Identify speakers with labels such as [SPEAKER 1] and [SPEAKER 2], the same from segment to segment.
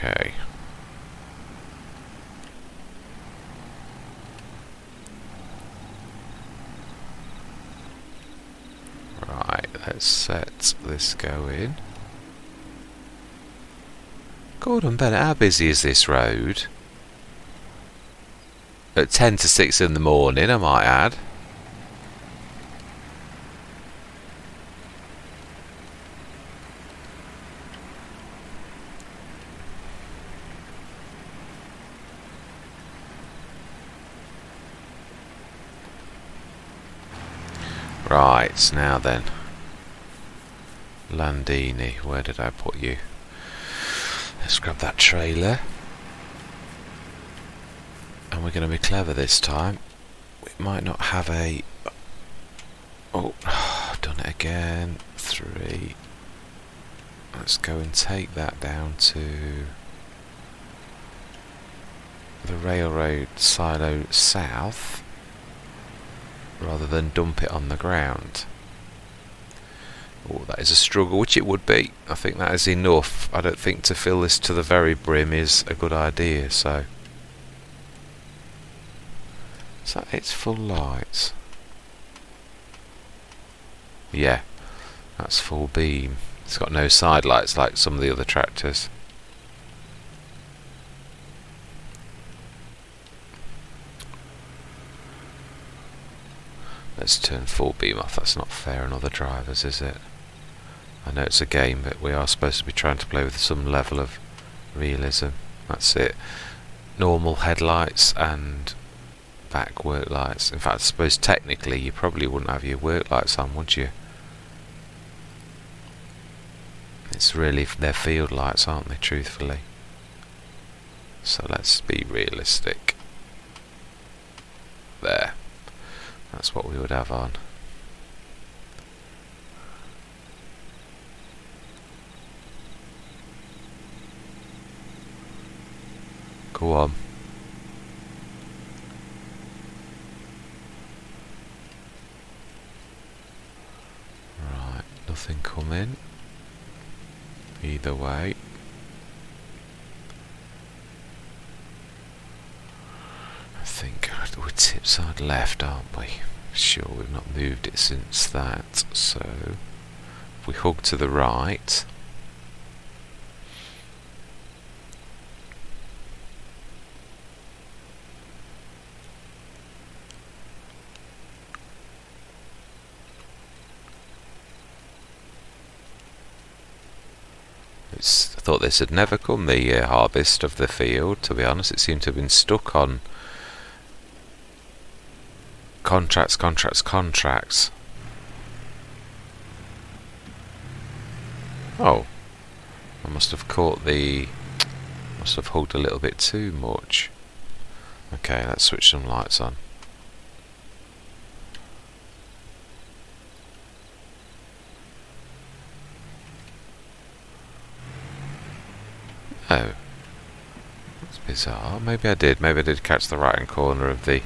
[SPEAKER 1] Okay. Right, let's set this going. Gordon Bennett, how busy is this road? At 10 to 6 in the morning, I might add. Right, now then. Landini, where did I put you? Let's grab that trailer. And we're going to be clever this time. We might not have a... Oh, I've done it again. 3. Let's go and take that down to the railroad silo south, rather than dump it on the ground. Oh, that is a struggle, which it would be. I think that is enough. I don't think to fill this to the very brim is a good idea, so... Is that its full lights? Yeah, that's full beam. It's got no side lights like some of the other tractors. Let's turn full beam off. That's not fair on other drivers, is it? I know it's a game, but we are supposed to be trying to play with some level of realism. That's it. Normal headlights and back work lights. In fact, I suppose technically you probably wouldn't have your work lights on, would you? It's really their field lights, aren't they, truthfully? So let's be realistic. There. That's what we would have on. Go on. Right, nothing coming. Either way. I think we're tip side left, aren't we? Sure, we've not moved it since that. So, if we hug to the right. I thought this had never come, the harvest of the field, to be honest. It seemed to have been stuck on contracts. Oh, I must have hugged a little bit too much. Okay, let's switch some lights on. Oh, that's bizarre. Maybe I did catch the right hand corner of the...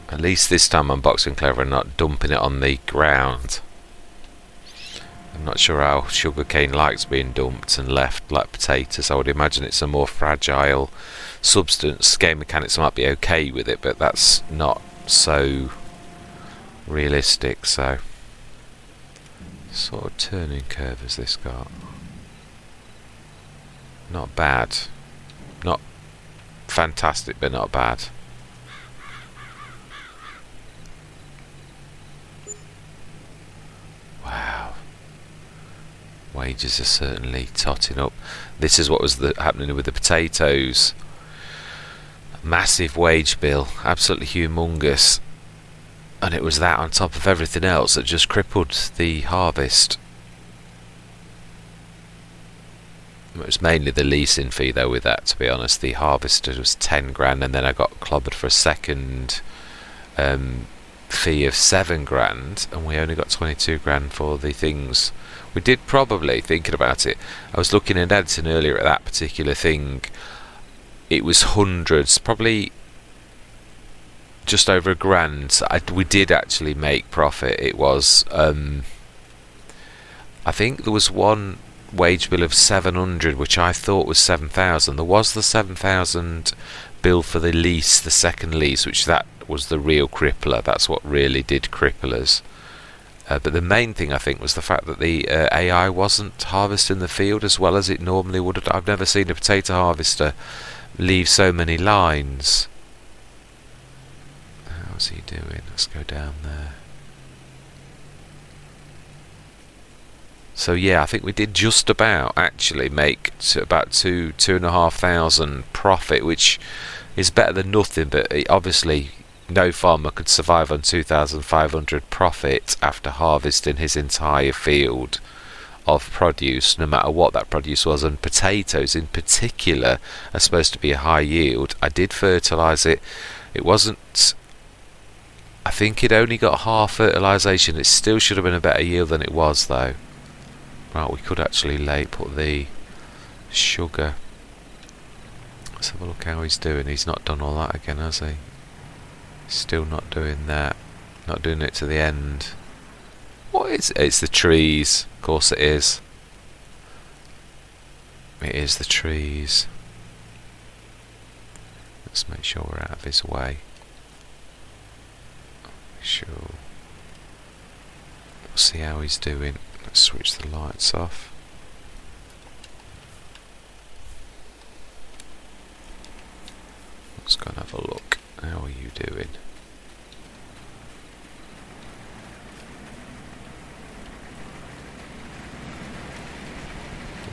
[SPEAKER 1] At least this time I'm boxing clever and not dumping it on the ground. I'm not sure how sugarcane likes being dumped and left like potatoes. I would imagine it's a more fragile substance. Game mechanics might be okay with it, but that's not so realistic. So, sort of turning curve has this got? Not bad. Not fantastic, but not bad. Wow. Wages are certainly totting up. This is what was happening with the potatoes. Massive wage bill, absolutely humongous, and it was that on top of everything else that just crippled the harvest. It was mainly the leasing fee though with that, to be honest. The harvest was 10 grand, and then I got clobbered for a second fee of 7 grand, and we only got 22 grand for the things. We did probably, thinking about it, I was looking at editing earlier at that particular thing. It was hundreds, probably just over £1,000. We did actually make profit. It was I think there was one wage bill of 700, which I thought was 7,000. There was the 7,000 bill for the lease, the second lease, which that was the real crippler. That's what really did cripple us. But the main thing, I think, was the fact that the AI wasn't harvesting the field as well as it normally would have. I've never seen a potato harvester leave so many lines. How's he doing? Let's go down there. So yeah, I think we did just about actually make about 2,500 profit, which is better than nothing. But obviously, no farmer could survive on 2,500 profit after harvesting his entire field of produce, no matter what that produce was. And potatoes in particular are supposed to be a high yield. I did fertilise it. It wasn't, I think it only got half fertilisation. It still should have been a better yield than it was though. Right, we could actually put the sugar. Let's have a look how he's doing. He's not done all that again, has he? Still not doing that. Not doing it to the end. What is it? It's the trees. Of course it is. It is the trees. Let's make sure we're out of his way. Sure. We'll see how he's doing. Let's switch the lights off. Let's go and have a look. How are you doing?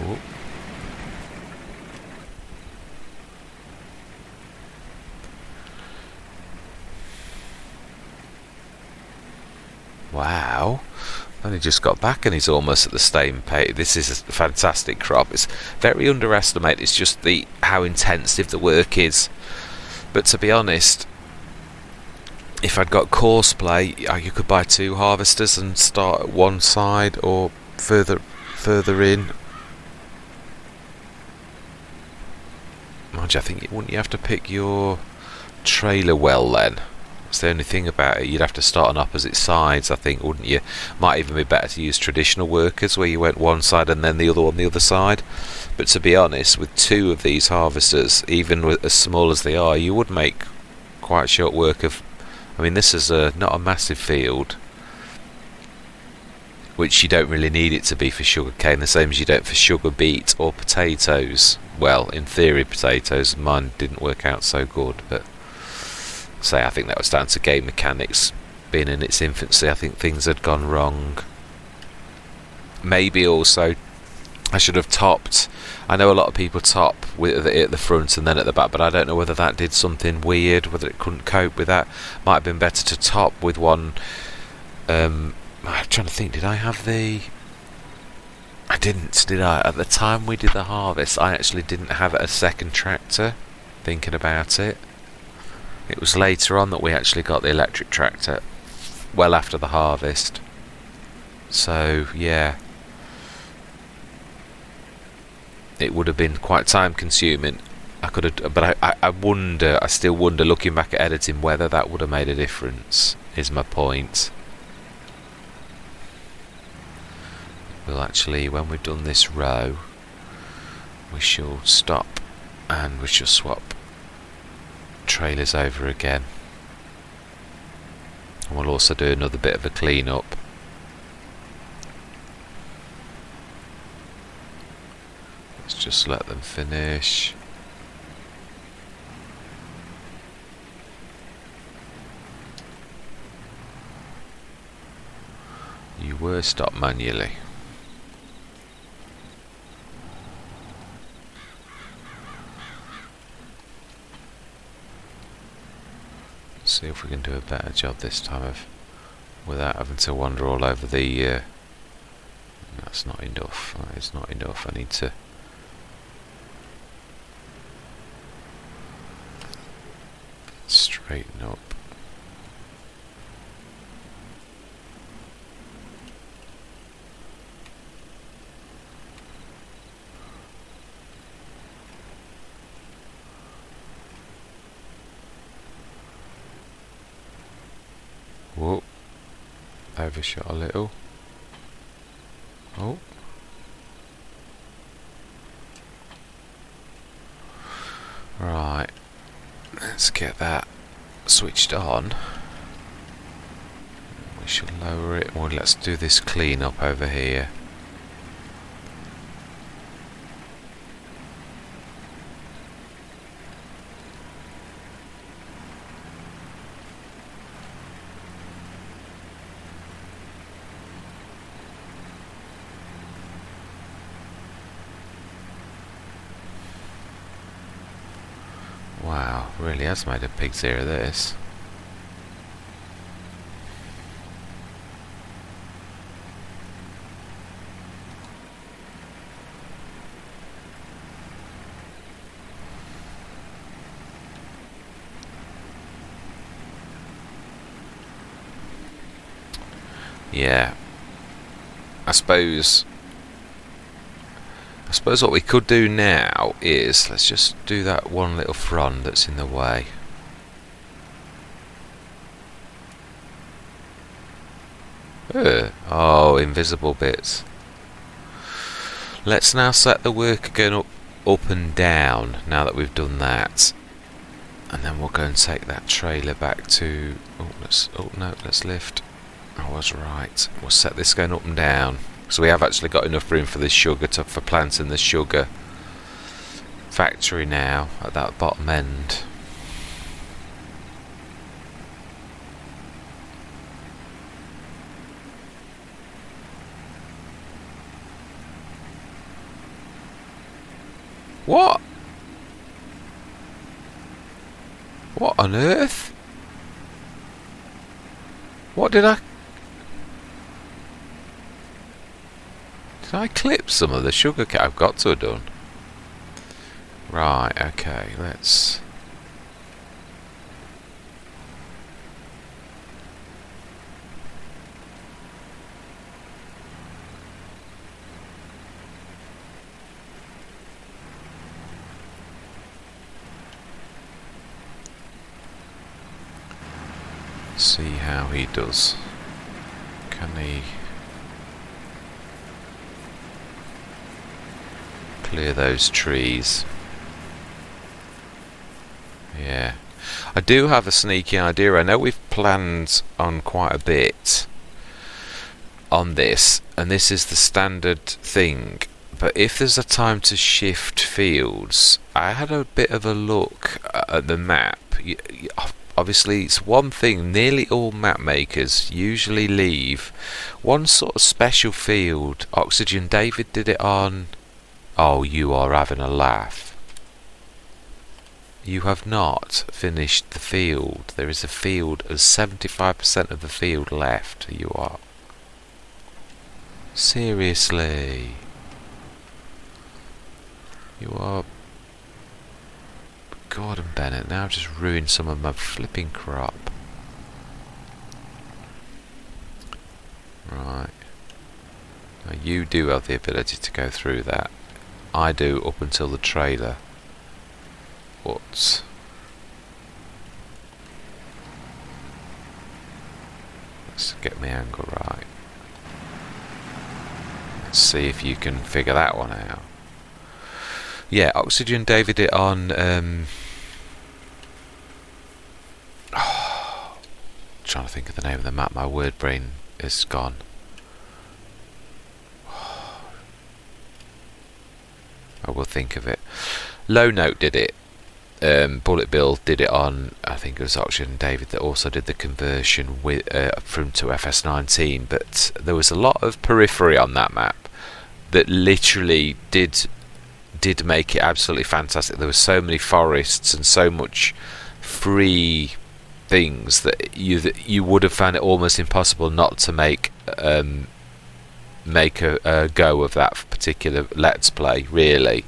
[SPEAKER 1] Ooh. Wow. Only just got back and he's almost at the same pace. This is a fantastic crop. It's very underestimated. It's just how intensive the work is. But to be honest, if I'd got course play, you could buy 2 harvesters and start at one side or further in. Mind you, I think wouldn't you have to pick your trailer well then? That's the only thing about it. You'd have to start on opposite sides, I think, wouldn't you? Might even be better to use traditional workers where you went one side and then the other on the other side. But to be honest, with 2 of these harvesters, even with as small as they are, you would make quite short work of. I mean, this is not a massive field, which you don't really need it to be for sugar cane, the same as you don't for sugar beet or potatoes. Well, in theory potatoes. Mine didn't work out so good, but I think that was down to game mechanics being in its infancy. I think things had gone wrong. Maybe also I should have topped. I know a lot of people top with it at the front and then at the back, but I don't know whether that did something weird, whether it couldn't cope with that. Might have been better to top with one. I'm trying to think, did I have the... I didn't, did I? At the time we did the harvest, I actually didn't have a second tractor, thinking about it. It was later on that we actually got the electric tractor, well after the harvest. So, yeah. It would have been quite time consuming. I could have, but I still wonder, looking back at editing, whether that would have made a difference, is my point. We'll actually, when we've done this row, we shall stop and we shall swap trailers over again. And we'll also do another bit of a clean up. Let's just let them finish. You were stopped manually. See if we can do a better job this time without having to wander all over the. That's not enough. That is not enough. I need to. Straighten up. overshot a little. Oh. Right. Let's get that switched on. We should lower it. Well, let's do this clean up over here. Wow, really has made a pig's ear of this. Yeah, I suppose what we could do now is let's just do that one little frond that's in the way. Oh, invisible bits. Let's now set the worker going up and down now that we've done that. And then we'll go and take that trailer back to... let's lift. I was right. We'll set this going up and down. So we have actually got enough room for this sugar for planting the sugar factory now at that bottom end. What? What on earth? What did I... Did I clip some of the sugar cane? I've got to have done. Right, okay, let's... see how he does. Can he... clear those trees? Yeah, I do have a sneaky idea. I know we've planned on quite a bit on this, and this is the standard thing, but if there's a time to shift fields, I had a bit of a look at the map. Obviously it's one thing, nearly all map makers usually leave one sort of special field. Oxygen David did it on... Oh, you are having a laugh. You have not finished the field. There is a field of 75% of the field left. You are... Seriously. You are... Gordon Bennett, now I've just ruined some of my flipping crop. Right. Now you do have the ability to go through that. I do up until the trailer. But let's get my angle right. Let's see if you can figure that one out. Yeah, Oxygen David it on trying to think of the name of the map, my word brain is gone. I will think of it. Low Note did it. Bullet Bill did it on, I think it was Oxygen David that also did the conversion with from to FS19, but there was a lot of periphery on that map that literally did make it absolutely fantastic. There were so many forests and so much free things that you would have found it almost impossible not to make a go of that particular Let's Play, really.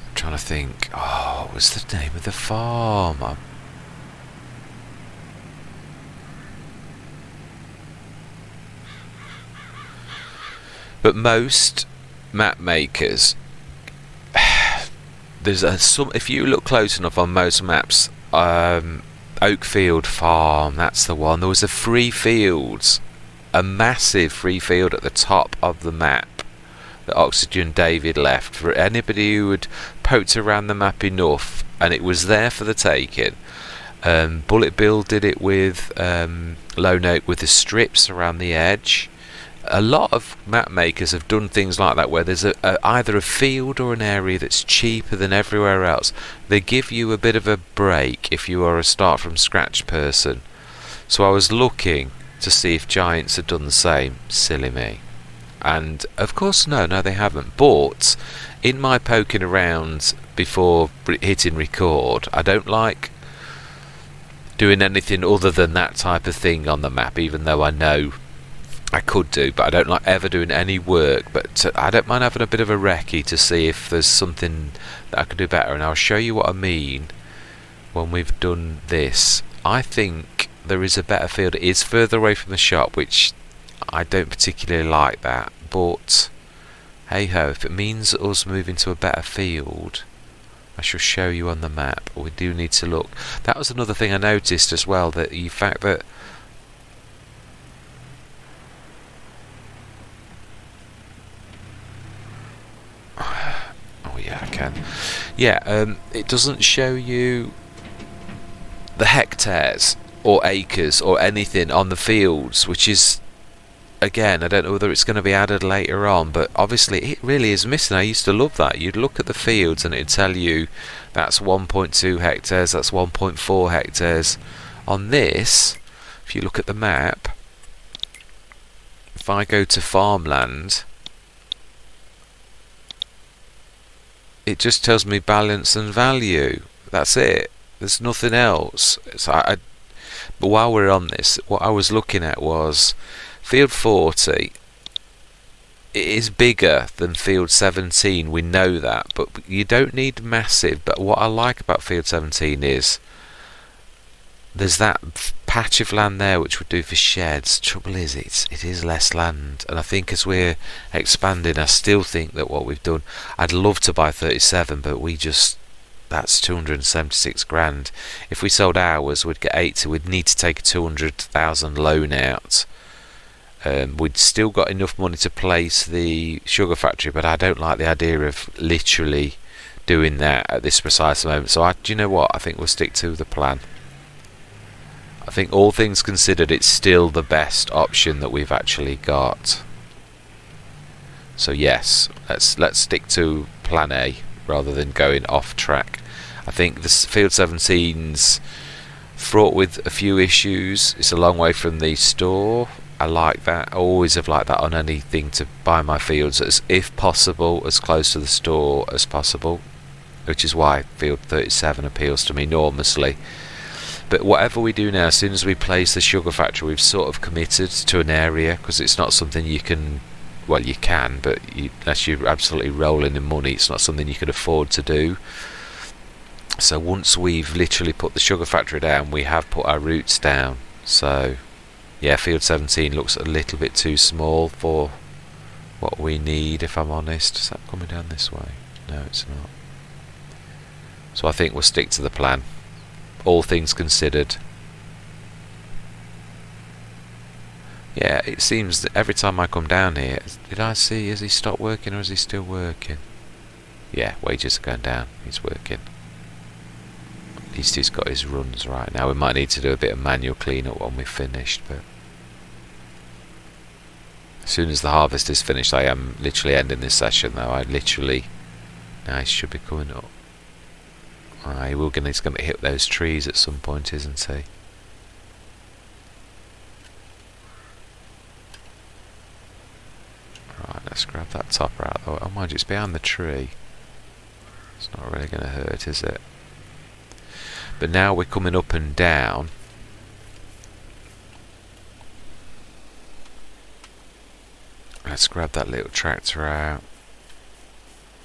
[SPEAKER 1] I'm trying to think. Oh, what was the name of the farm? But most map makers, there's some. If you look close enough on most maps, Oakfield Farm, that's the one. There was a free field, a massive free field at the top of the map that Oxygen David left for anybody who had poked around the map enough, and it was there for the taking. Bullet Bill did it with Lone Oak with the strips around the edge. A lot of map makers have done things like that, where there's either a field or an area that's cheaper than everywhere else. They give you a bit of a break if you are a start from scratch person. So I was looking to see if Giants had done the same. Silly me. And of course no, they haven't. But in my poking around before hitting record, I don't like doing anything other than that type of thing on the map, even though I know I could do, but I don't like ever doing any work. But I don't mind having a bit of a recce to see if there's something that I can do better, and I'll show you what I mean when we've done this. I think there is a better field. It is further away from the shop, which I don't particularly like that, but hey ho, if it means us moving to a better field, I shall show you on the map. We do need to look. That was another thing I noticed as well, that the fact that it doesn't show you the hectares or acres or anything on the fields, which is, again, I don't know whether it's going to be added later on, but obviously it really is missing. I used to love that. You'd look at the fields and it'd tell you that's 1.2 hectares, that's 1.4 hectares. On this, if you look at the map, if I go to farmland, it just tells me balance and value. That's it. There's nothing else. But while we're on this, what I was looking at was Field 40. It is bigger than Field 17. We know that, but you don't need massive. But what I like about Field 17 is there's that patch of land there which would do for sheds. Trouble is, it is less land, and I think as we're expanding, I still think that what we've done, I'd love to buy 37, but that's 276 grand. If we sold ours, we'd get 80. We'd need to take a 200,000 loan out. We'd still got enough money to place the sugar factory, but I don't like the idea of literally doing that at this precise moment. So do you know what? I think we'll stick to the plan. I think all things considered, it's still the best option that we've actually got. So yes, let's stick to plan A rather than going off track. I think this Field 17's fraught with a few issues. It's a long way from the store. I like that. I always have liked that on anything, to buy my fields as, if possible, as close to the store as possible, which is why Field 37 appeals to me enormously. But whatever we do now, as soon as we place the sugar factory, we've sort of committed to an area, because it's not something you can, well, you can, but unless you're absolutely rolling in money, it's not something you can afford to do. So once we've literally put the sugar factory down, we have put our roots down. So yeah, Field 17 looks a little bit too small for what we need, if I'm honest. Is that coming down this way? No, it's not. So I think we'll stick to the plan, all things considered. Yeah, it seems that every time I come down here, did I see, has he stopped working or is he still working? Yeah, wages are going down, he's working. At least he's got his runs right now. We might need to do a bit of manual clean-up when we're finished, but as soon as the harvest is finished, I am literally ending this session though. Now he should be coming up. He's going to hit those trees at some point, isn't he? Right, let's grab that topper out though. Oh, mind you, it's behind the tree. It's not really going to hurt, is it? But now we're coming up and down. Let's grab that little tractor out.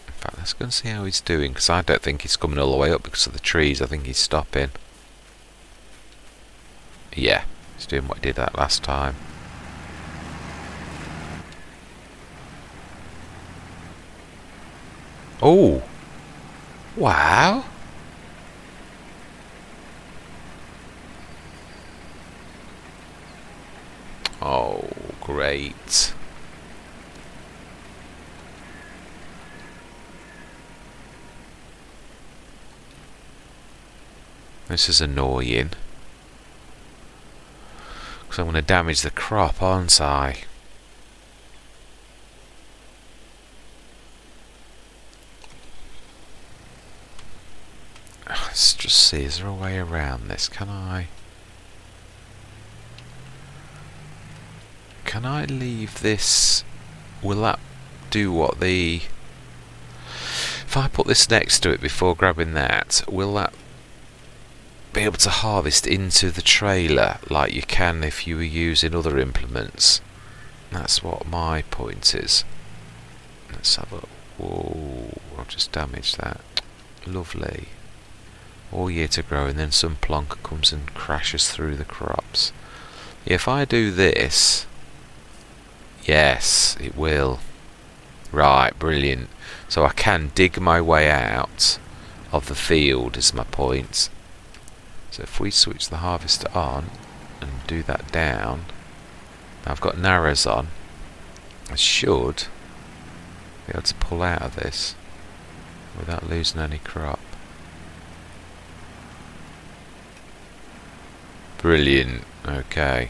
[SPEAKER 1] In fact, let's go and see how he's doing, because I don't think he's coming all the way up because of the trees. I think he's stopping. Yeah, he's doing what he did that last time. Oh! Wow! Great. This is annoying. Because I'm going to damage the crop, aren't I? Let's just see, is there a way around this? Can I leave this? Will that do what the... If I put this next to it before grabbing that, will that be able to harvest into the trailer like you can if you were using other implements? That's what my point is. Let's have a... Whoa, I've just damaged that. Lovely. All year to grow, and then some plonker comes and crashes through the crops. If I do this... Yes, it will. Right, brilliant. So I can dig my way out of the field, is my point. So if we switch the harvester on and do that down, now I've got narrows on, I should be able to pull out of this without losing any crop. Brilliant. Okay.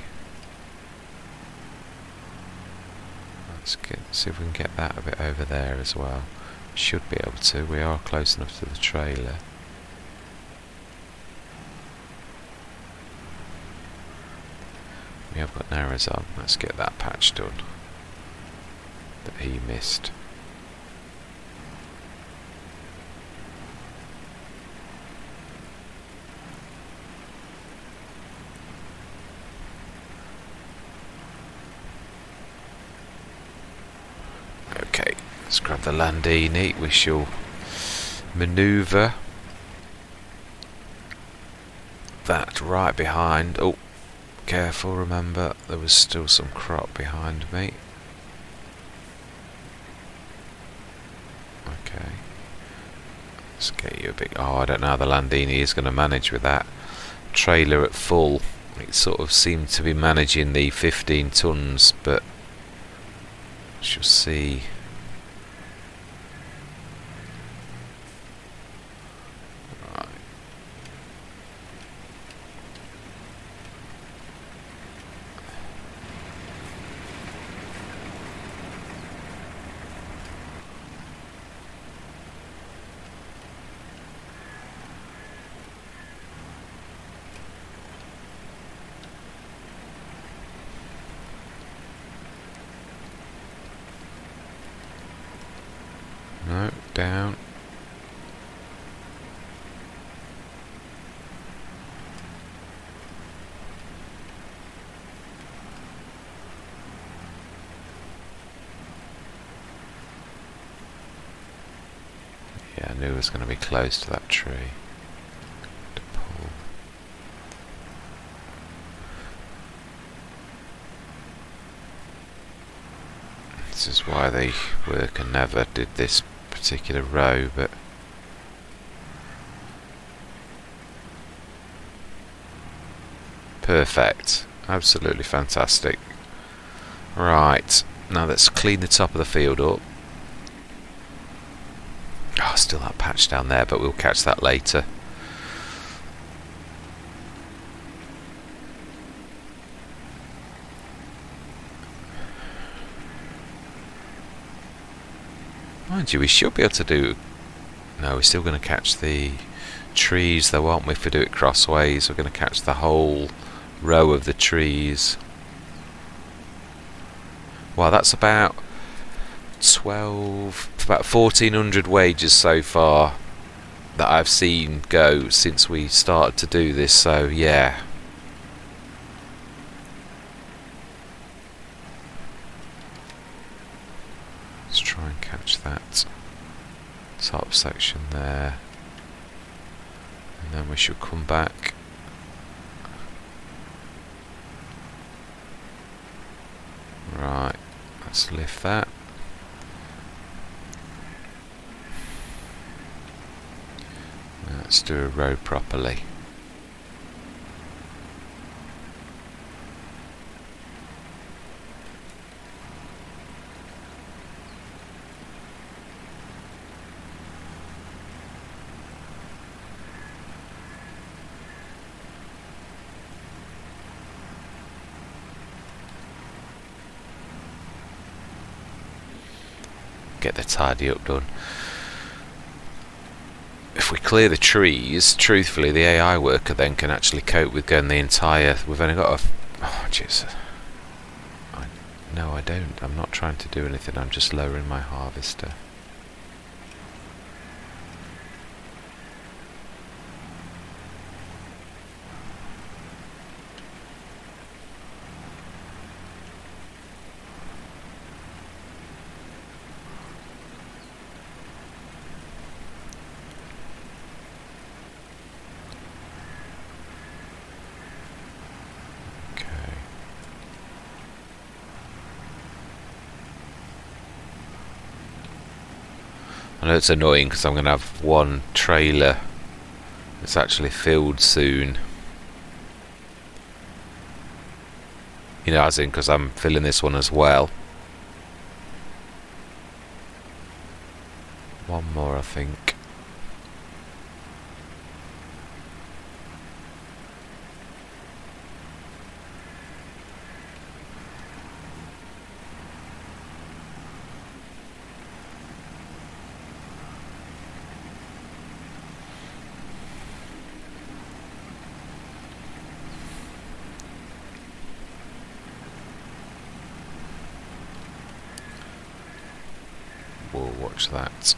[SPEAKER 1] Let's see if we can get that a bit over there as well. Should be able to. We are close enough to the trailer. We have got narrows on. Let's get that patch done that he missed. Okay, let's grab the Landini. We shall manoeuvre that right behind. Oh, careful, remember there was still some crop behind me. Okay, let's get you a bit... Oh, I don't know how the Landini is going to manage with that trailer at full. It sort of seemed to be managing the 15 tons, but shall see. Right. No, down. Yeah, I knew it was going to be close to that tree to pull. This is why the worker never did this particular row, but perfect, absolutely fantastic. Right, now let's clean the top of the field up. Oh, still that patch down there, but we'll catch that later. Mind you, we should be able to do... No, we're still going to catch the trees though, aren't we, if we do it crossways? We're going to catch the whole row of the trees. Well, that's about 1,400 wages so far that I've seen go since we started to do this, so yeah. Let's try and catch that top section there, and then we should come back. Right, let's lift that. Let's do a row properly. get the tidy up done. If we clear the trees, truthfully, the AI worker then can actually cope with going the entire... We've only got a... Oh, Jesus. No, I don't. I'm not trying to do anything. I'm just lowering my harvester. I know it's annoying because I'm going to have one trailer that's actually filled soon. You know, as in because I'm filling this one as well. One more, I think. We'll watch that.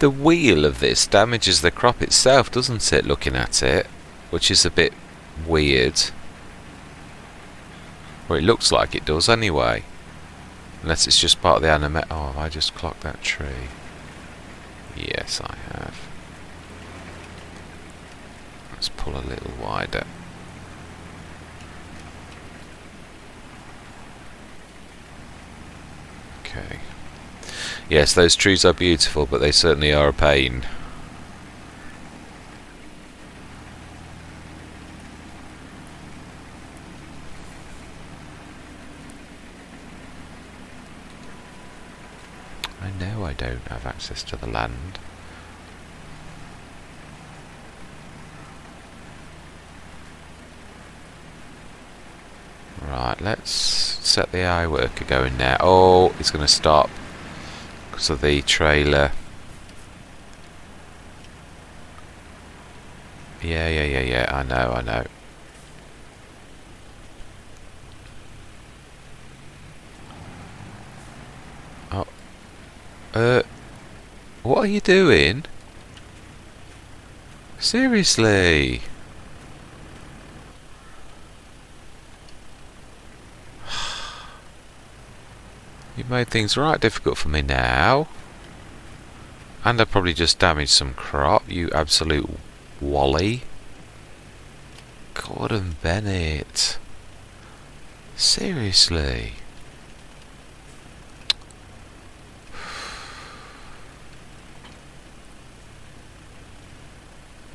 [SPEAKER 1] The wheel of this damages the crop itself, doesn't it, looking at it? Which is a bit weird. Well, it looks like it does anyway. Unless it's just part of the anime. Oh, have I just clocked that tree? Yes, I have. Let's pull a little wider. Okay. Yes, those trees are beautiful, but they certainly are a pain. I know I don't have access to the land. Right, let's set the AI worker going now. Oh, it's going to stop because of the trailer. Yeah, I know. Oh, what are you doing? Seriously? You made things right difficult for me now. And I probably just damaged some crop, you absolute wally. Gordon Bennett. Seriously.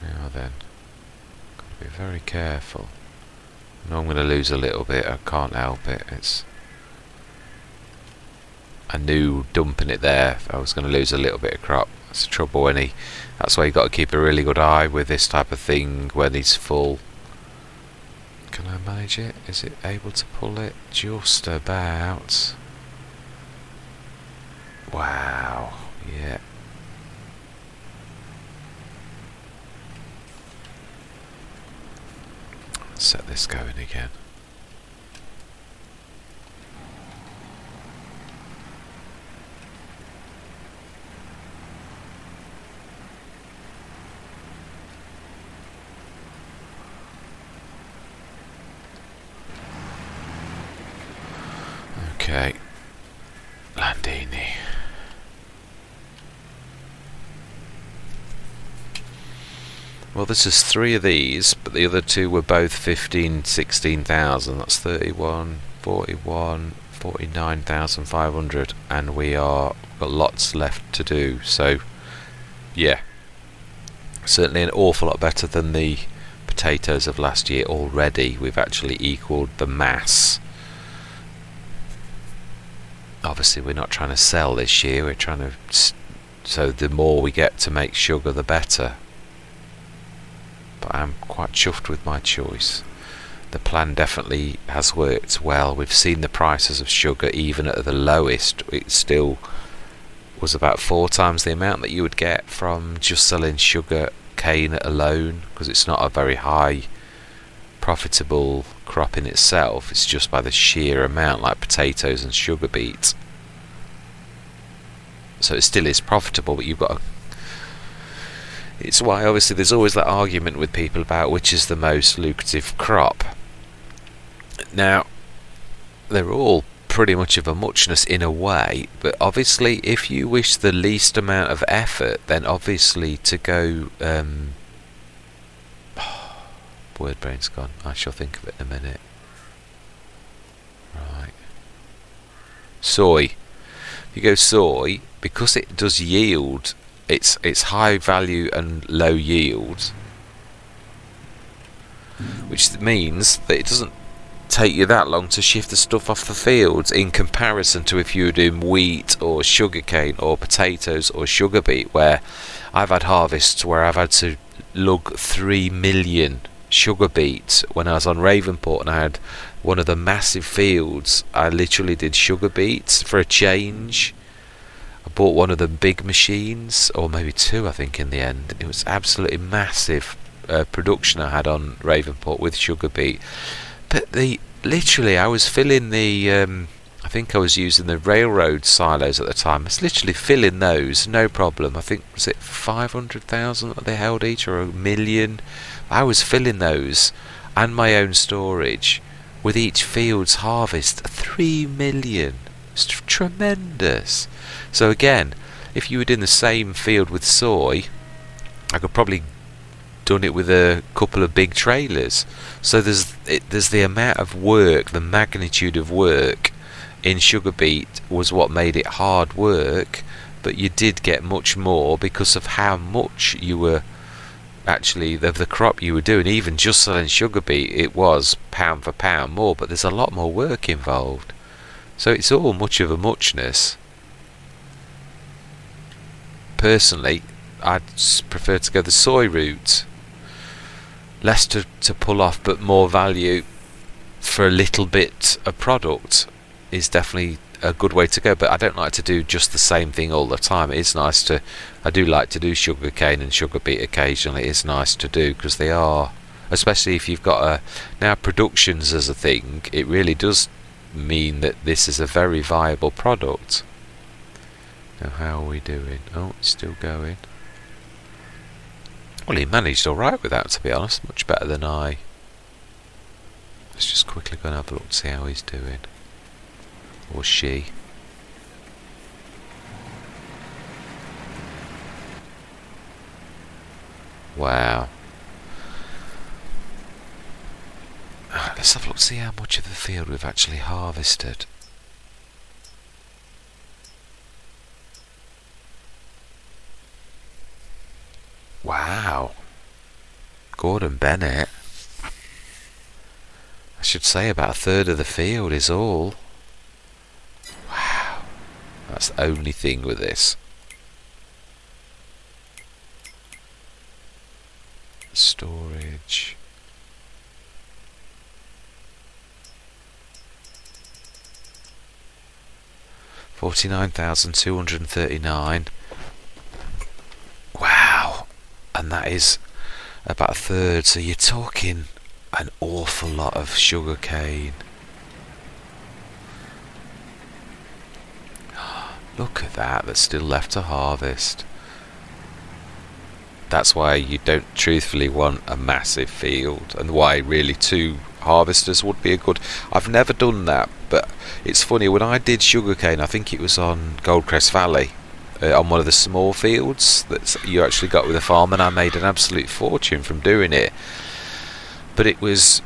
[SPEAKER 1] Now then. Gotta be very careful. I know I'm going to lose a little bit, I can't help it. I knew dumping it there I was going to lose a little bit of crop. That's the trouble that's why you got to keep a really good eye with this type of thing when he's full. Can I manage it? Is it able to pull it? Just about. Wow. Yeah. Let's set this going again. Okay, Landini. Well, this is 3 of these, but the other 2 were both 15, 16,000. That's 31, 41, 49,500, and we got lots left to do. So, yeah, certainly an awful lot better than the potatoes of last year already. We've actually equalled the mass. Obviously we're not trying to sell this year, we're trying to, so the more we get to make sugar the better. but I'm quite chuffed with my choice. The plan definitely has worked well. We've seen the prices of sugar, even at the lowest, it still was about 4 times the amount that you would get from just selling sugar cane alone, because it's not a very high profitable crop in itself. It's just by the sheer amount, like potatoes and sugar beets. So it still is profitable, but you've got to... It's why obviously there's always that argument with people about which is the most lucrative crop. Now, they're all pretty much of a muchness in a way, but obviously if you wish the least amount of effort, then obviously to go word brain's gone. I shall think of it in a minute. Right. Soy. If you go soy, because it does yield, it's high value and low yield, which means that it doesn't take you that long to shift the stuff off the fields in comparison to if you were doing wheat or sugarcane or potatoes or sugar beet, where I've had harvests where I've had to lug 3 million sugar beets when I was on Ravenport, and I had one of the massive fields. I literally did sugar beets for a change. I bought one of the big machines, or maybe 2 I think in the end. It was absolutely massive production I had on Ravenport with sugar beet. But literally I was filling the I think I was using the railroad silos at the time. I was literally filling those, no problem. I think, was it 500,000 that they held each, or 1 million? I was filling those and my own storage with each field's harvest. 3 million. It's tremendous. So again, if you were in the same field with soy, I could probably done it with a couple of big trailers. So there's the amount of work, the magnitude of work in sugar beet was what made it hard work, but you did get much more because of how much you were actually of the crop you were doing. Even just selling sugar beet, it was pound for pound more, but there's a lot more work involved. So it's all much of a muchness. Personally, I'd prefer to go the soy route. Less to pull off, but more value for a little bit of product is definitely a good way to go. But I don't like to do just the same thing all the time. It is nice to... I do like to do sugar cane and sugar beet occasionally. It is nice to do, because they are... Especially if you've got a... Now productions as a thing, it really does mean that this is a very viable product. Now how are we doing? Oh, it's still going. Well, he managed alright with that, to be honest. Much better than I. Let's just quickly go and have a look to see how he's doing. Or she. Wow. Let's have a look to see how much of the field we've actually harvested. Wow. Gordon Bennett. I should say about 1/3 of the field is all. Wow. That's the only thing with this. Storage. $49,239. Wow. And that is about 1/3, so you're talking an awful lot of sugar cane. Look at that, that's still left to harvest. That's why you don't truthfully want a massive field, and why really 2 harvesters would be a good... I've never done that, but it's funny, when I did sugarcane, I think it was on Goldcrest Valley, on one of the small fields that you actually got with a farm, and I made an absolute fortune from doing it. But it is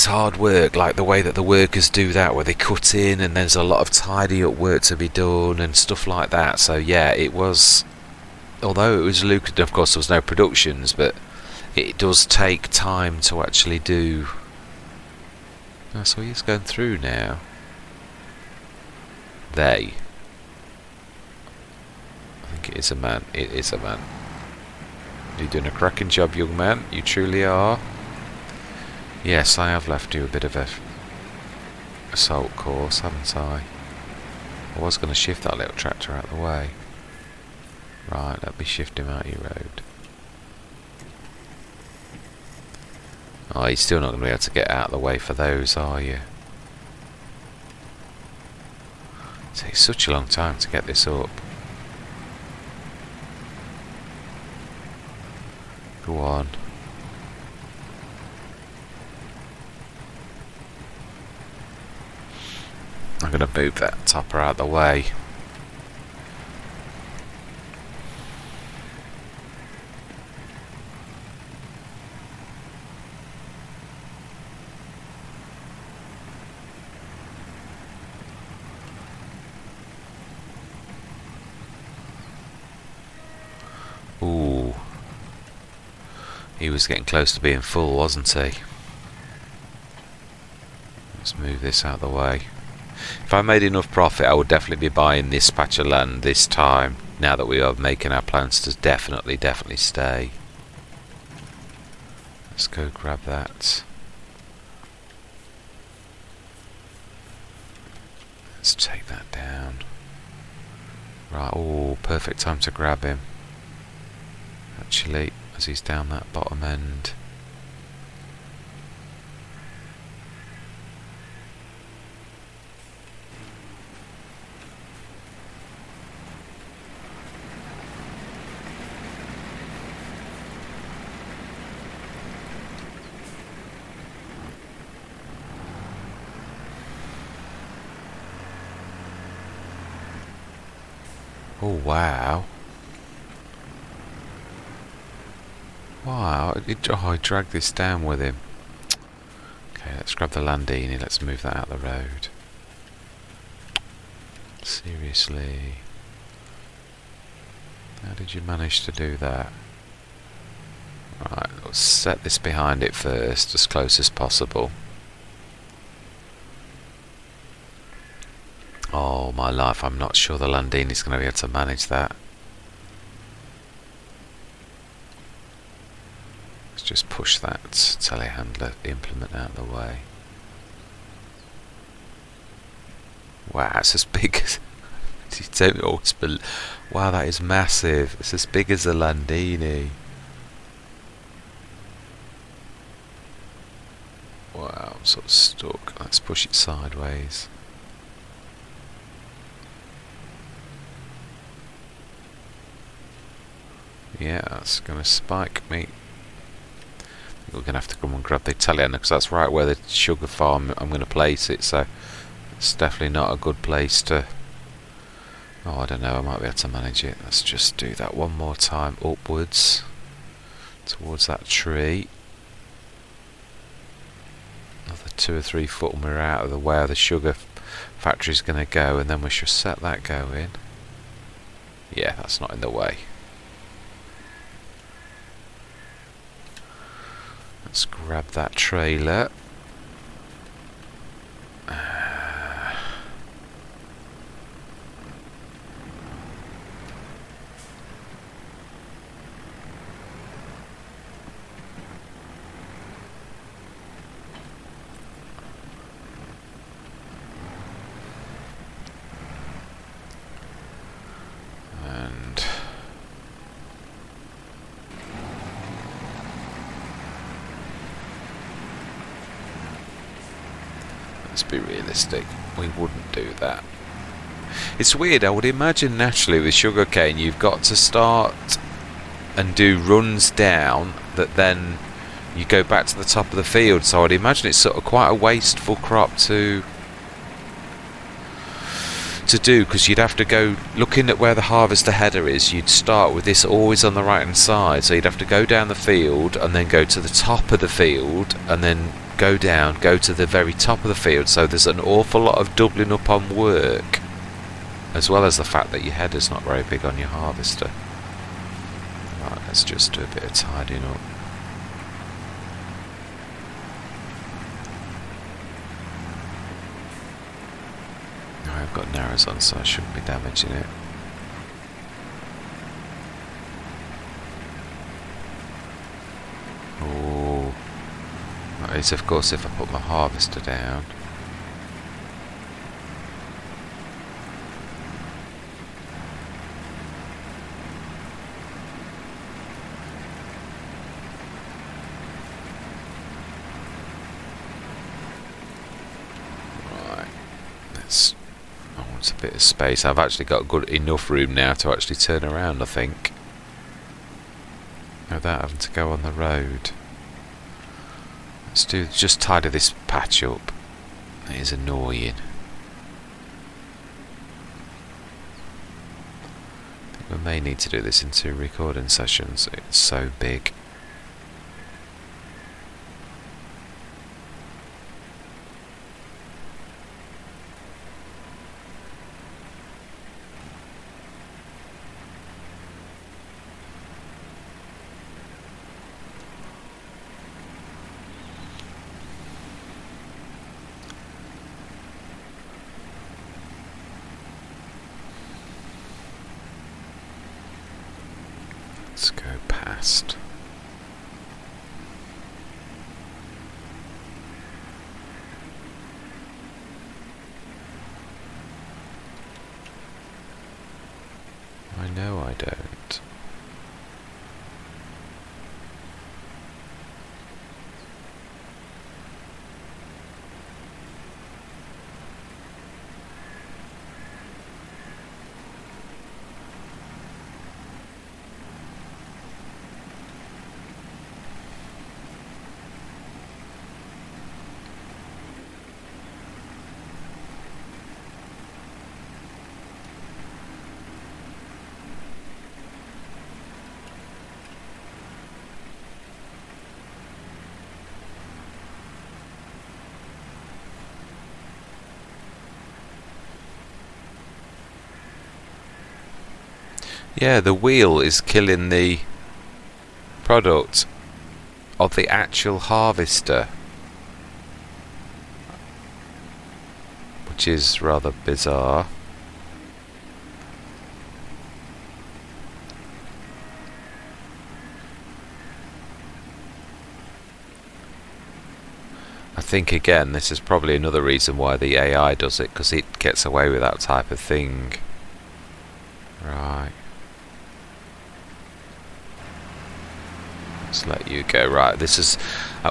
[SPEAKER 1] hard work, like the way that the workers do that, where they cut in and there's a lot of tidy up work to be done and stuff like that. So yeah, it was, although it was lucrative, of course there was no productions, but it does take time to actually do. Oh, so he's going through now. I think it is a man. It is a man. You're doing a cracking job, young man. You truly are. Yes, I have left you a bit of a assault course, haven't I? I was going to shift that little tractor out of the way. Right, let me shift him out of your road. Oh, you're still not going to be able to get out of the way for those, are you? It takes such a long time to get this up. Go on. I'm going to move that topper out of the way. Ooh. He was getting close to being full, wasn't he? Let's move this out of the way. If I made enough profit, I would definitely be buying this patch of land this time, now that we are making our plans to definitely stay. Let's go grab that. Let's take that down. Right, oh, perfect time to grab him. Actually, as he's down that bottom end. Oh, wow. Wow, he dragged this down with him. Okay, let's grab the Landini, let's move that out of the road. Seriously. How did you manage to do that? Right, let's set this behind it first, as close as possible. Oh my life, I'm not sure the Landini's going to be able to manage that. Let's just push that telehandler implement out of the way. Wow, it's as big as... Wow, that is massive. It's as big as the Landini. Wow, I'm sort of stuck. Let's push it sideways. Yeah, that's going to spike me. We're going to have to come and grab the telehandler because that's right where the sugar farm I'm going to place it, so it's definitely not a good place to... Oh, I don't know, I might be able to manage it. Let's just do that one more time, upwards towards that tree. Another 2 or 3 foot and we're out of the way of the sugar factory's going to go, and then we should set that going. Yeah, that's not in the way. Let's grab that trailer. Let's be realistic, we wouldn't do that. It's weird, I would imagine naturally with sugarcane you've got to start and do runs down that then you go back to the top of the field, so I'd imagine it's sort of quite a wasteful crop to do, because you'd have to go, looking at where the harvester header is, you'd start with this always on the right hand side, so you'd have to go down the field and then go to the top of the field and then go down, go to the very top of the field, so there's an awful lot of doubling up on work, as well as the fact that your header's not very big on your harvester. Right, let's just do a bit of tidying up. I've got narrows on, so I shouldn't be damaging it. is, of course, if I put my harvester down. I want a bit of space. I've actually got good enough room now to actually turn around, I think, without having to go on the road. Let's just tidy this patch up. It is annoying. I think we may need to do this in 2 recording sessions. It's so big. Let's go past. I know I don't. Yeah, the wheel is killing the product of the actual harvester, which is rather bizarre. I think again this is probably another reason why the AI does it, because it gets away with that type of thing. Right. Let's let you go. Right, this is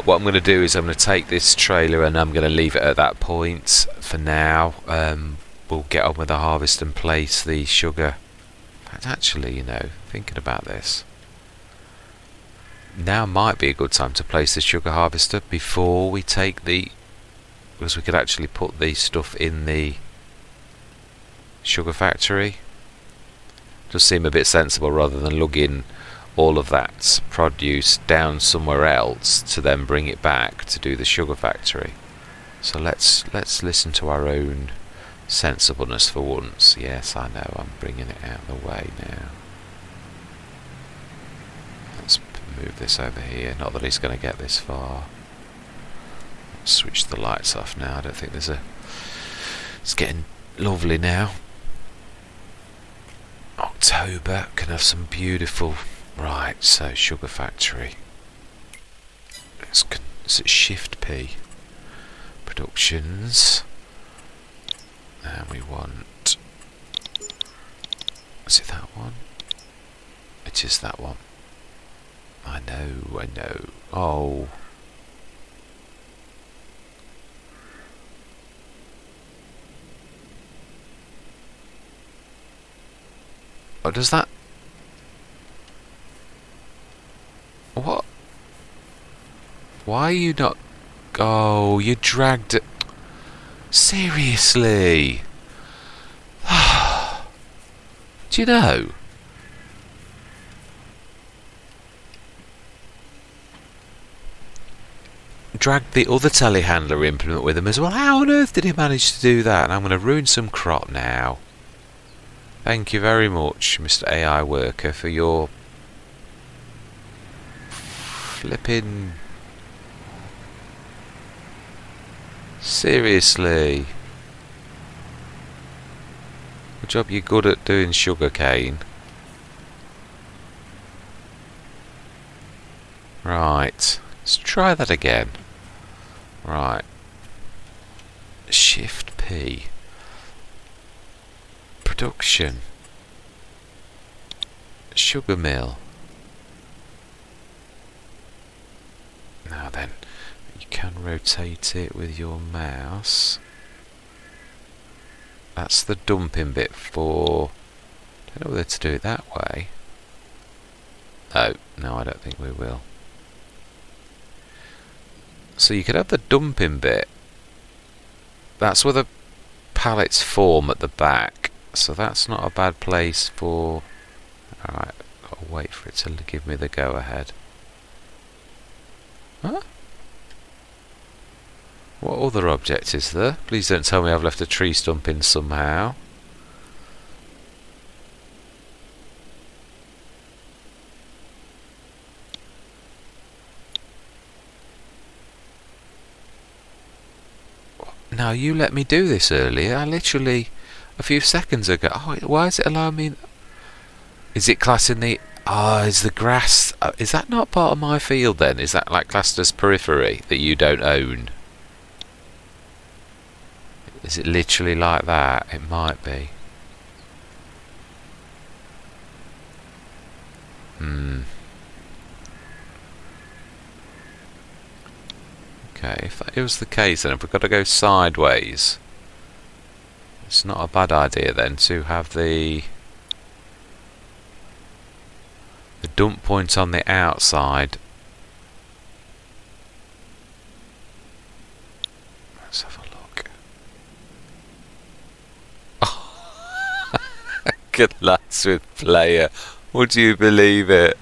[SPEAKER 1] what I'm going to do is I'm going to take this trailer and I'm going to leave it at that point for now. We'll get on with the harvest and place the sugar. But actually, you know, thinking about this, now might be a good time to place the sugar harvester before we take the, because we could actually put the stuff in the sugar factory. Does seem a bit sensible rather than lugging all of that produce down somewhere else to then bring it back to do the sugar factory. So let's listen to our own sensibleness for once. Yes, I know, I'm bringing it out of the way now. Let's move this over here. Not that he's going to get this far. Let's switch the lights off now. I don't think there's a... It's getting lovely now. October can have some beautiful... Right, so sugar factory. Is it Shift P? Productions. And we want... Is it that one? It is that one. I know. Oh. Oh, does that... What? Why are you not... Oh, you dragged it... Seriously? Do you know? Dragged the other telehandler implement with him as well. How on earth did he manage to do that? And I'm going to ruin some crop now. Thank you very much, Mr. AI worker, for your... flipping... Seriously. Good job you're good at doing sugar cane. Right. Let's try that again. Right. Shift P. Production. Sugar mill. Now then, you can rotate it with your mouse. That's the dumping bit for... I don't know whether to do it that way. No, I don't think we will. So you could have the dumping bit. That's where the pallets form at the back. So that's not a bad place for... Alright, I'll wait for it to give me the go-ahead. Huh? What other object is there? Please don't tell me I've left a tree stump in somehow. Now you let me do this earlier. I literally, a few seconds ago. Oh, why is it allowing me? Is it classing the... is the grass... is that not part of my field then? Is that like classed as periphery that you don't own? Is it literally like that? It might be. Okay, if that was the case, then if we've got to go sideways, it's not a bad idea then to have the dump point on the outside. Let's have a look. Good lads with player. Would you believe it?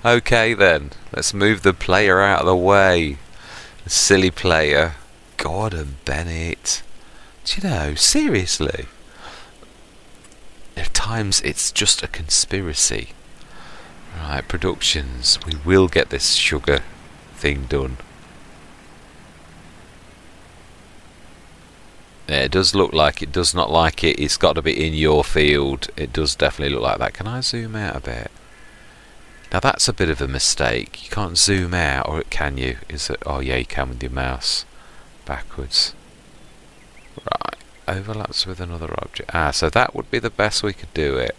[SPEAKER 1] Okay then, let's move the player out of the way. The silly player. Gordon Bennett. Do you know, seriously? At times it's just a conspiracy. Right, productions. We will get this sugar thing done. Yeah, it does look like it does not like it. It's got to be in your field. It does definitely look like that. Can I zoom out a bit? Now that's a bit of a mistake. You can't zoom out, or can you? Is it? Oh yeah, you can with your mouse. Backwards. Right. Overlaps with another object. So that would be the best we could do it.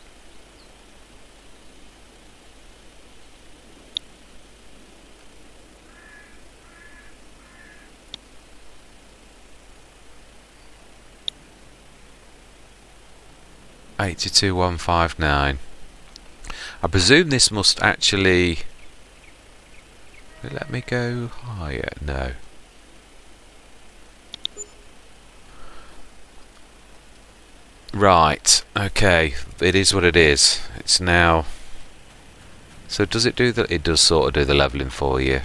[SPEAKER 1] $82,159. I presume this must actually... Will it let me go higher? No. Right, okay. It is what it is. It's now... So does it do the... It does sort of do the levelling for you.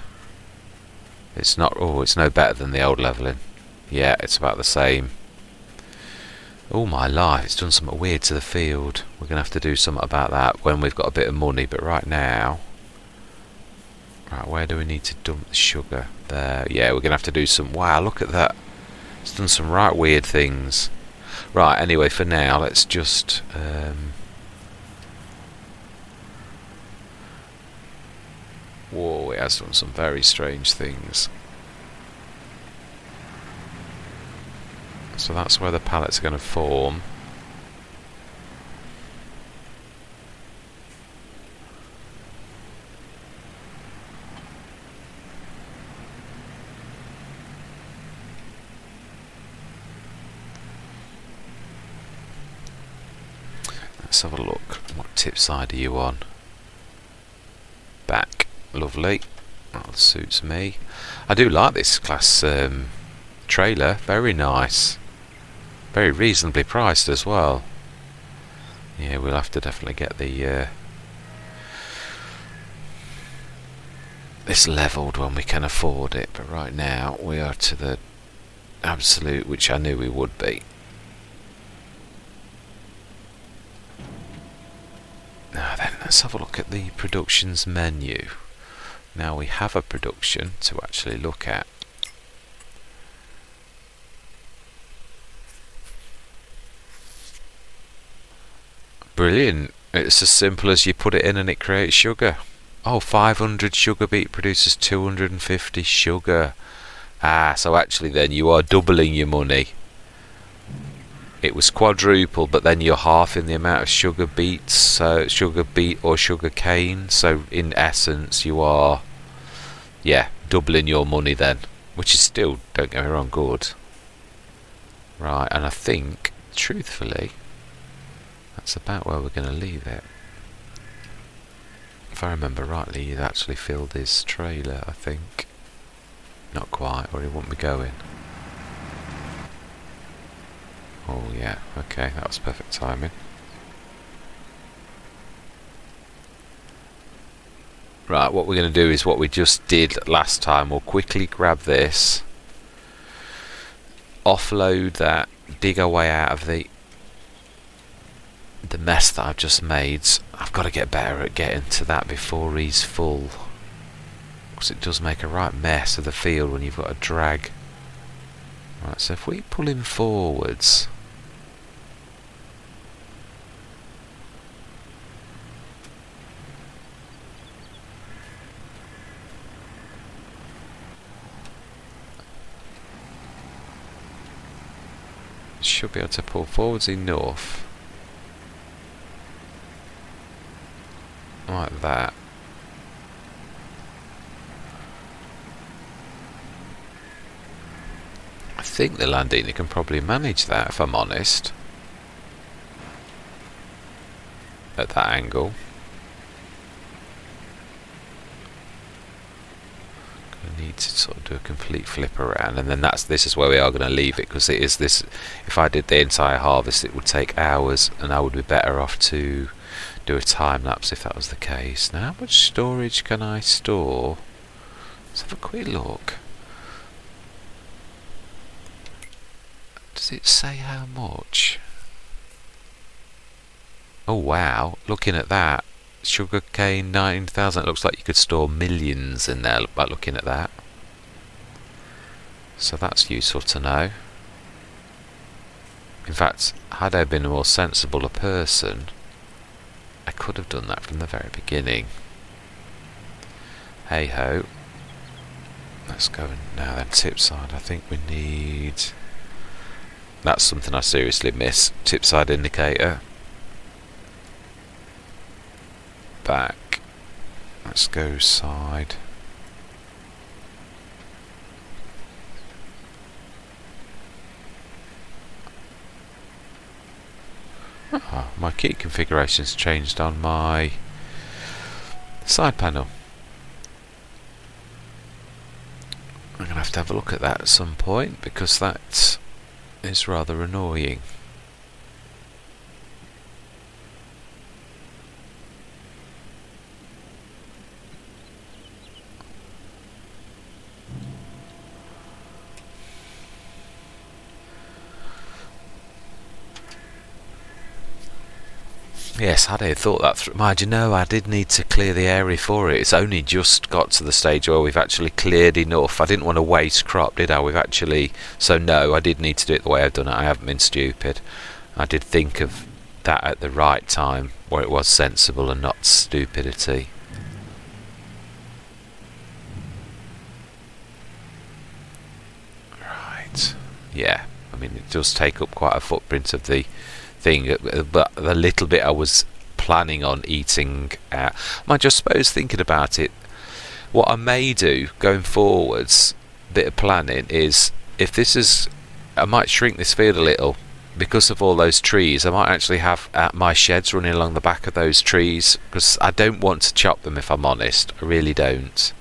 [SPEAKER 1] It's not... Oh, it's no better than the old levelling. Yeah, it's about the same. Oh my life, it's done something weird to the field. We're going to have to do something about that when we've got a bit of money, but right now... Right, where do we need to dump the sugar? There, yeah, we're going to have to do some... Wow, look at that. It's done some right weird things. Right, anyway, for now, let's just... Whoa, it has done some very strange things. So that's where the pallets are going to form. Let's have a look. What tip side are you on? Back. Lovely. That suits me. I do like this class trailer. Very nice. Very reasonably priced as well. Yeah, we'll have to definitely get the this levelled when we can afford it, but right now we are to the absolute, which I knew we would be. Now then, let's have a look at the productions menu. Now we have a production to actually look at. Brilliant. It's as simple as you put it in and it creates sugar. Oh, 500 sugar beet produces 250 sugar. So actually then you are doubling your money. It was quadruple, but then you're halving the amount of sugar beets, so sugar beet or sugar cane. So in essence, you are, doubling your money then, which is still, don't get me wrong, good. Right, and I think, truthfully, that's about where we're going to leave it. If I remember rightly, he'd actually filled his trailer, I think. Not quite, or he wouldn't be going. Oh yeah, okay, that was perfect timing. Right, what we're going to do is what we just did last time. We'll quickly grab this, offload that, dig our way out of the mess that I've just made. I've got to get better at getting to that before he's full, because it does make a right mess of the field when you've got to drag. Right, so if we pull him forwards, should be able to pull forwards enough like that. I think the Landini can probably manage that, if I'm honest, at that angle. I need to sort of do a complete flip around, and then this is where we are going to leave it, because it is this. If I did the entire harvest, it would take hours, and I would be better off to do a time lapse if that was the case. Now, how much storage can I store? Let's have a quick look. Does it say how much? Oh wow, looking at that, sugarcane 19,000, it looks like you could store millions in there by looking at that. So that's useful to know. In fact, had I been a more sensible person, I could have done that from the very beginning. Hey ho. Let's go now then, tip side. I think we need... That's something I seriously miss. Tip side indicator. Back. Let's go side. My key configuration's changed on my side panel. I'm going to have a look at that at some point, because that is rather annoying. Yes, I'd have thought that through. Mind you know, I did need to clear the area for it. It's only just got to the stage where we've actually cleared enough. I didn't want to waste crop, did I? We've actually... So no, I did need to do it the way I've done it. I haven't been stupid. I did think of that at the right time, where it was sensible and not stupidity. Right. Yeah. I mean, it does take up quite a footprint of the thing, but the little bit I was planning on eating out. I just suppose, thinking about it, what I may do going forwards, bit of planning, is if this is, I might shrink this field a little because of all those trees. I might actually have my sheds running along the back of those trees, because I don't want to chop them, if I'm honest. I really don't.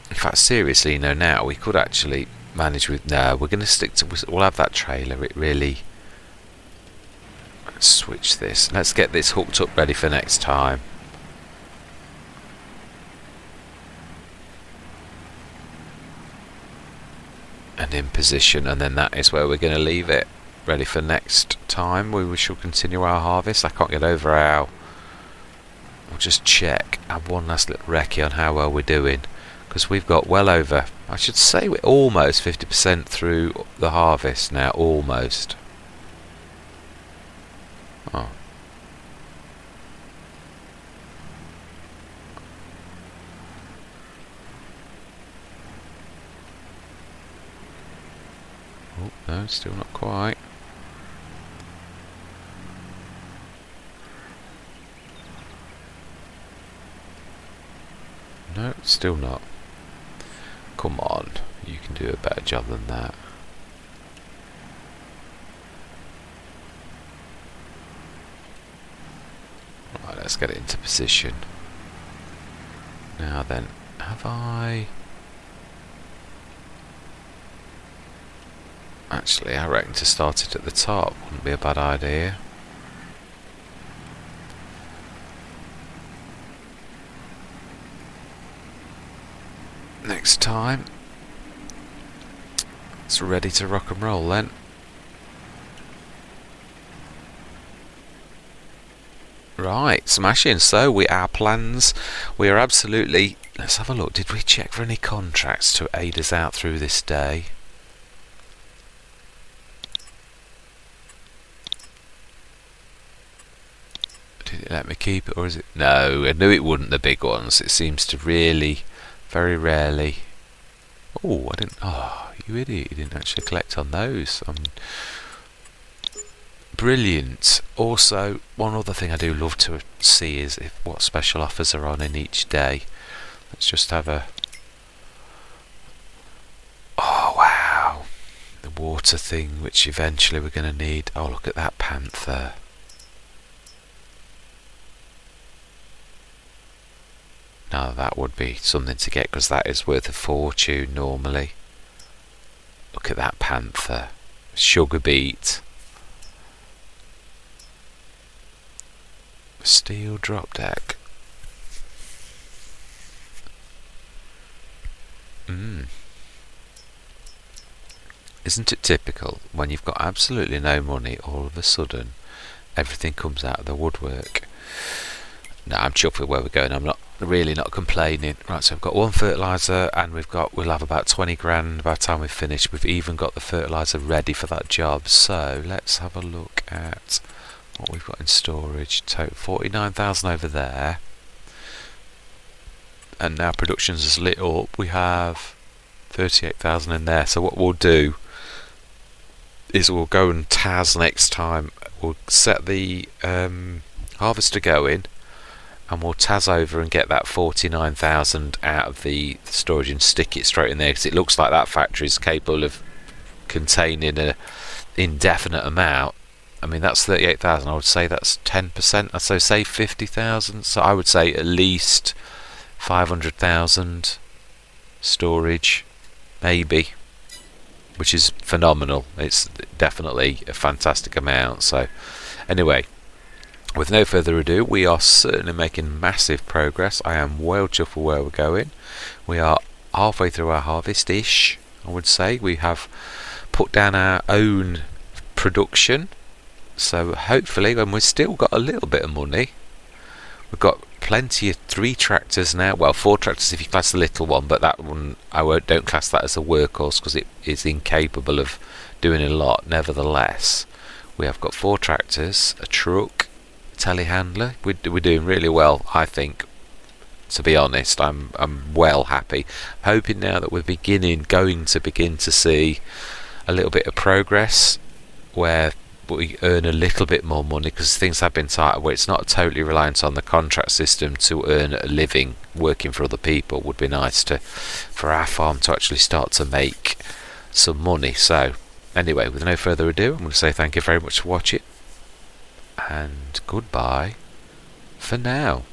[SPEAKER 1] In fact, seriously, now we could actually manage with... No, we're going to stick to... We'll have that trailer. It really... Let's switch this. Let's get this hooked up ready for next time. And in position, and then that is where we're going to leave it. Ready for next time. We shall continue our harvest. I can't get over how... We'll just check. Have one last little recce on how well we're doing. Because we've got well over, I should say we're almost 50% through the harvest now, almost. Oh. No, still not quite. No, still not. Come on, you can do a better job than that. Right, let's get it into position. Now then, have I... Actually, I reckon to start it at the top wouldn't be a bad idea. Next time, it's ready to rock and roll then. Right, smashing. So our plans, we are absolutely... Let's have a look. Did we check for any contracts to aid us out through this day? Did it let me keep it, or is it... No, I knew it wouldn't, the big ones. It seems to really, very rarely... Oh, I didn't... Oh, you idiot. You didn't actually collect on those. Brilliant. Also, one other thing I do love to see is what special offers are on in each day. Let's just have a... Oh, wow. The water thing, which eventually we're going to need. Oh, look at that panther. Now that would be something to get, because that is worth a fortune normally. Look at that panther. Sugar beet. Steel drop deck. Isn't it typical when you've got absolutely no money, all of a sudden everything comes out of the woodwork? No, I'm chuffed with where we're going. I'm really not complaining. Right, so we've got one fertiliser, and we'll have about 20 grand by the time we've finished. We've even got the fertiliser ready for that job. So let's have a look at what we've got in storage. Total 49,000 over there, and now production's is lit up. We have 38,000 in there. So what we'll do is we'll go and TAS next time. We'll set the harvester going, and we'll TAS over and get that 49,000 out of the storage and stick it straight in there, because it looks like that factory is capable of containing an indefinite amount. I mean, that's 38,000. I would say that's 10%. I'd say 50,000. So I would say at least 500,000 storage, maybe, which is phenomenal. It's definitely a fantastic amount. So anyway, with no further ado, we are certainly making massive progress. I am well chuffed with where we're going. We are halfway through our harvest-ish, I would say. We have put down our own production. So hopefully, when we've still got a little bit of money, we've got plenty of 3 tractors now. Well, 4 tractors if you class the little one, but that one don't class that as a workhorse because it is incapable of doing a lot. Nevertheless, we have got 4 tractors, a truck, telehandler. We're doing really well, I think. To be honest, I'm well happy. Hoping now that we're going to begin to see a little bit of progress where we earn a little bit more money, because things have been tight where it's not totally reliant on the contract system to earn a living working for other people. Would be nice for our farm to actually start to make some money. So anyway, with no further ado, I'm going to say thank you very much for watching, and goodbye for now.